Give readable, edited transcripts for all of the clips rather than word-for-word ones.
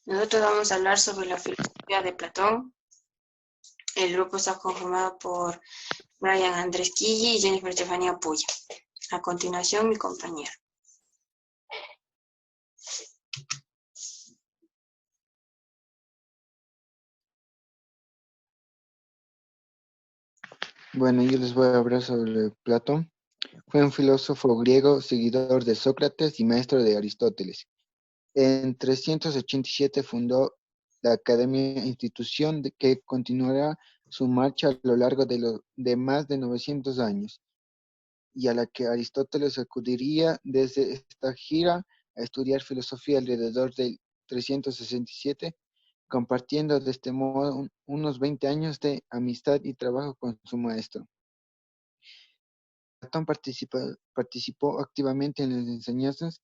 Nosotros vamos a hablar sobre la filosofía de Platón. El grupo está conformado por Brian Andrés Quille y Jennifer Estefanía Puya. A continuación, mi compañero. Bueno, yo les voy a hablar sobre Platón. Fue un filósofo griego, seguidor de Sócrates y maestro de Aristóteles. En 387 fundó la Academia, institución que continuará su marcha a lo largo de más de 900 años, y a la que Aristóteles acudiría desde esta gira a estudiar filosofía alrededor del 367, compartiendo de este modo unos 20 años de amistad y trabajo con su maestro. Platón participó activamente en las enseñanzas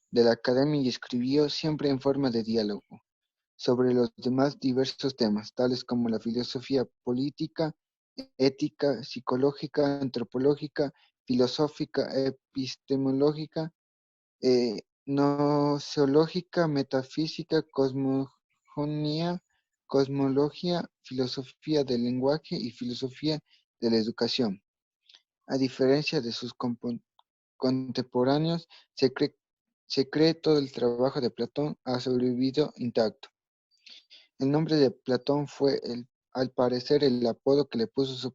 de la academia y escribió siempre en forma de diálogo sobre los demás diversos temas, tales como la filosofía política, ética, psicológica, antropológica, filosófica, epistemológica, gnoseológica, metafísica, cosmogonía, cosmología, filosofía del lenguaje y filosofía de la educación. A diferencia de sus contemporáneos, se cree todo el trabajo de Platón ha sobrevivido intacto. El nombre de Platón fue, al parecer, el apodo que le puso su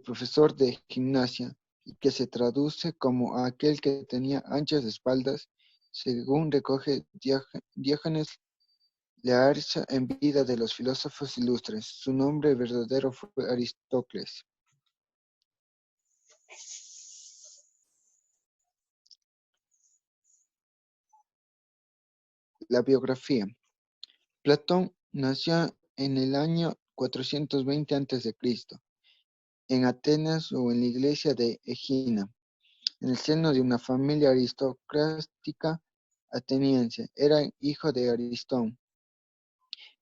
profesor de gimnasia, y que se traduce como aquel que tenía anchas espaldas, según recoge Diógenes Laercio en Vida de los filósofos ilustres. Su nombre verdadero fue Aristócles. La biografía. Platón nació en el año 420 a.C., en Atenas o en la iglesia de Egina, en el seno de una familia aristocrática ateniense. Era hijo de Aristón,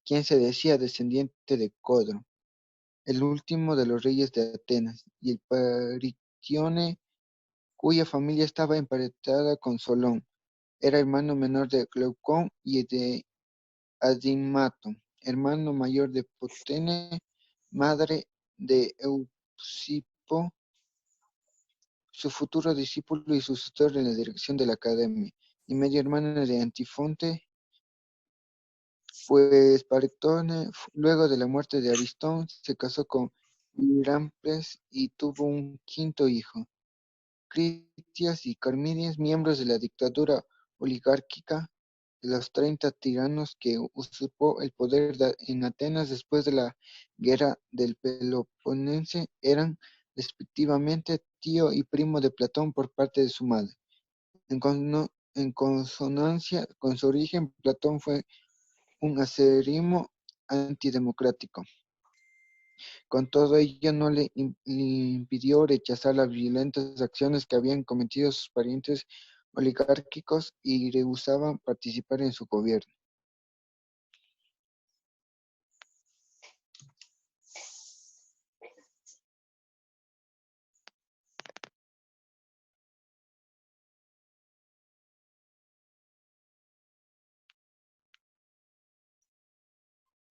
quien se decía descendiente de Codro, el último de los reyes de Atenas, y el Paritione, cuya familia estaba emparentada con Solón. Era hermano menor de Glaucón y de Adimato, hermano mayor de Potene, madre de Eusipo, su futuro discípulo y sucesor en la dirección de la academia, y medio hermana de Antifonte, pues Paretone, luego de la muerte de Aristón, se casó con Hiramples y tuvo un quinto hijo, Critias y Carmides, miembros de la dictadura oligárquica de los 30 tiranos que usurpó el poder en Atenas después de la guerra del Peloponese, eran respectivamente tío y primo de Platón por parte de su madre. En consonancia con su origen, Platón fue un acérrimo antidemocrático. Con todo ello, no le impidió rechazar las violentas acciones que habían cometido sus parientes oligárquicos y rehusaban participar en su gobierno.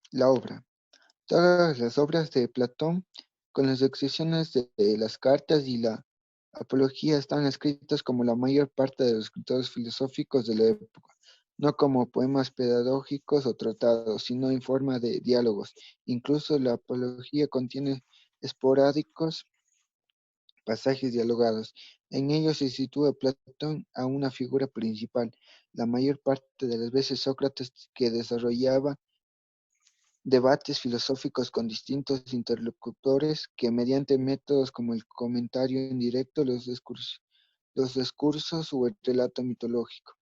La obra. Todas las obras de Platón, con las excepciones de las cartas y la apología, están escritas como la mayor parte de los escritores filosóficos de la época, no como poemas pedagógicos o tratados, sino en forma de diálogos. Incluso la apología contiene esporádicos pasajes dialogados. En ellos se sitúa Platón a una figura principal, la mayor parte de las veces Sócrates, que desarrollaba debates filosóficos con distintos interlocutores que mediante métodos como el comentario indirecto, los discursos o el relato mitológico,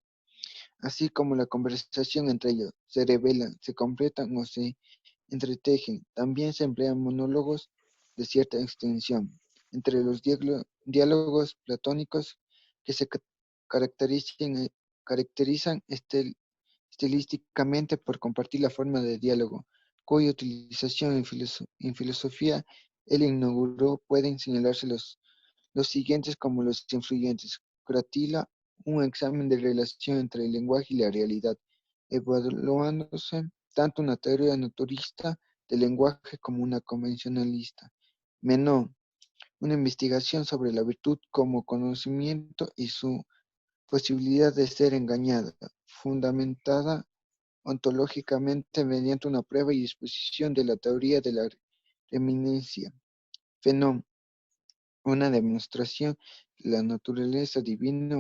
así como la conversación entre ellos, se revelan, se completan o se entretejen. También se emplean monólogos de cierta extensión. Entre los diálogos platónicos que se caracterizan estilísticamente por compartir la forma de diálogo, cuya utilización en filosofía él inauguró, pueden señalarse los siguientes como los influyentes. Cratila, un examen de relación entre el lenguaje y la realidad. evaluándose tanto una teoría naturalista del lenguaje como una convencionalista. Menón, una investigación sobre la virtud como conocimiento y su posibilidad de ser engañada, fundamentada ontológicamente mediante una prueba y exposición de la teoría de la reminiscencia. Fenón, una demostración de la naturaleza divina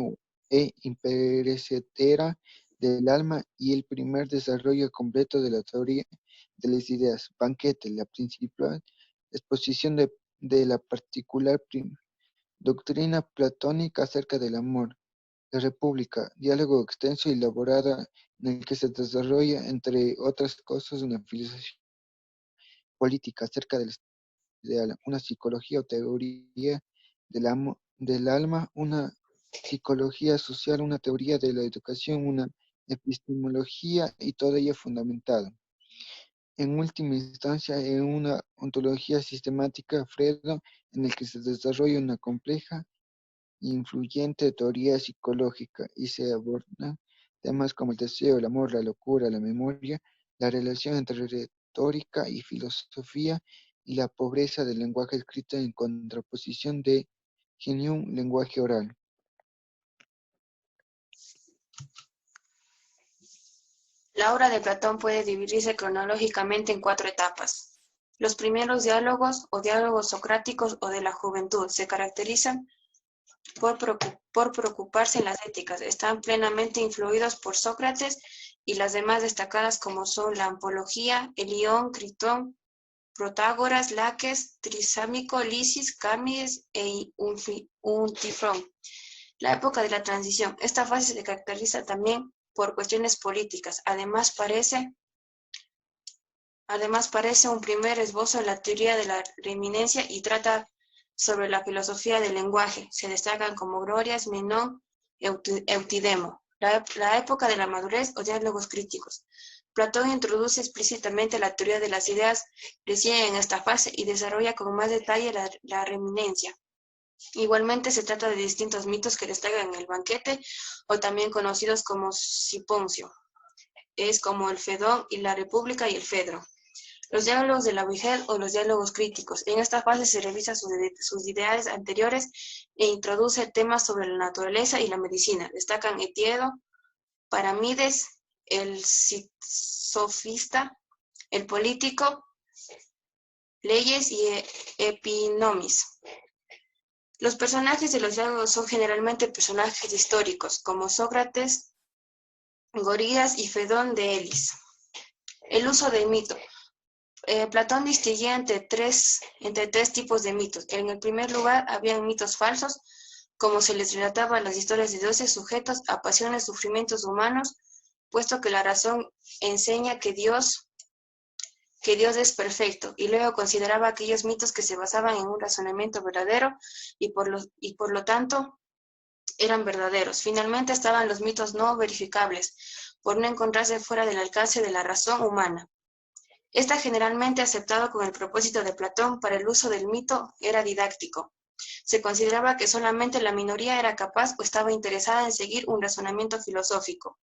e imperecedera del alma y el primer desarrollo completo de la teoría de las ideas. Banquete, la principal exposición de la particular doctrina platónica acerca del amor. La República, diálogo extenso y elaborado en el que se desarrolla, entre otras cosas, una filosofía política acerca del ideal, una psicología o teoría del alma, una psicología social, una teoría de la educación, una epistemología y todo ello fundamentado, en última instancia, en una ontología sistemática, Fredo, en el que se desarrolla una compleja e influyente teoría psicológica y se abordan temas como el deseo, el amor, la locura, la memoria, la relación entre retórica y filosofía y la pobreza del lenguaje escrito en contraposición de genium lenguaje oral. La obra de Platón puede dividirse cronológicamente en 4 etapas. Los primeros diálogos o diálogos socráticos o de la juventud se caracterizan por preocuparse en las éticas. Están plenamente influidos por Sócrates y las demás destacadas como son la Apología, Helión, Critón, Protágoras, Laques, Trisámico, Lisis, Cámides e Untifrón. La época de la transición. Esta fase se caracteriza también por cuestiones políticas. Además parece un primer esbozo en la teoría de la reminiscencia y trata sobre la filosofía del lenguaje. Se destacan como Glorias, Menón, Eutidemo. La época de la madurez o diálogos críticos. Platón introduce explícitamente la teoría de las ideas recién en esta fase y desarrolla con más detalle la reminiscencia. Igualmente se trata de distintos mitos que destacan en el banquete, o también conocidos como Siponcio. Es como el Fedón y la República y el Fedro. Los diálogos de la vejez o los diálogos críticos. En esta fase se revisa sus ideales anteriores e introduce temas sobre la naturaleza y la medicina. Destacan Etiedo, Paramides, el sofista, el político, Leyes y Epinomis. Los personajes de los diálogos son generalmente personajes históricos, como Sócrates, Gorías y Fedón de Elis. El uso del mito. Platón distinguía entre tres tipos de mitos. En el primer lugar, habían mitos falsos, como se les relataba las historias de dioses sujetos a pasiones, sufrimientos humanos, puesto que la razón enseña que Dios es perfecto, y luego consideraba aquellos mitos que se basaban en un razonamiento verdadero y por lo tanto eran verdaderos. Finalmente estaban los mitos no verificables, por no encontrarse fuera del alcance de la razón humana. Está generalmente aceptado con el propósito de Platón para el uso del mito era didáctico. Se consideraba que solamente la minoría era capaz o estaba interesada en seguir un razonamiento filosófico.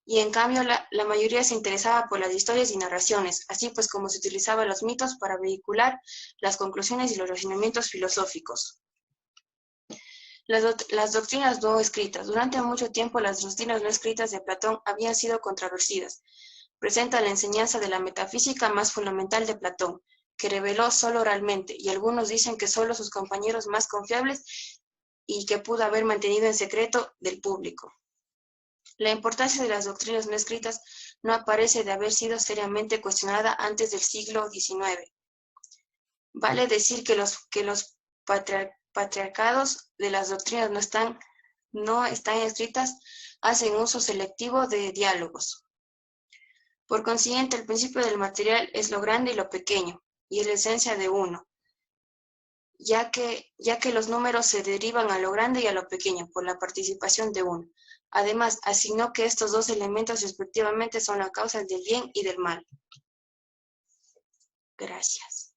Y en cambio la mayoría se interesaba por las historias y narraciones, así pues como se utilizaban los mitos para vehicular las conclusiones y los razonamientos filosóficos. Las doctrinas no escritas. Durante mucho tiempo las doctrinas no escritas de Platón habían sido controvertidas. Presenta la enseñanza de la metafísica más fundamental de Platón, que reveló solo oralmente, y algunos dicen que solo sus compañeros más confiables y que pudo haber mantenido en secreto del público. La importancia de las doctrinas no escritas no aparece de haber sido seriamente cuestionada antes del siglo XIX. Vale decir que los patriarcados de las doctrinas no están escritas hacen uso selectivo de diálogos. Por consiguiente, el principio del material es lo grande y lo pequeño, y es la esencia de uno, ya que los números se derivan a lo grande y a lo pequeño por la participación de uno. Además, asignó que estos dos elementos respectivamente son la causa del bien y del mal. Gracias.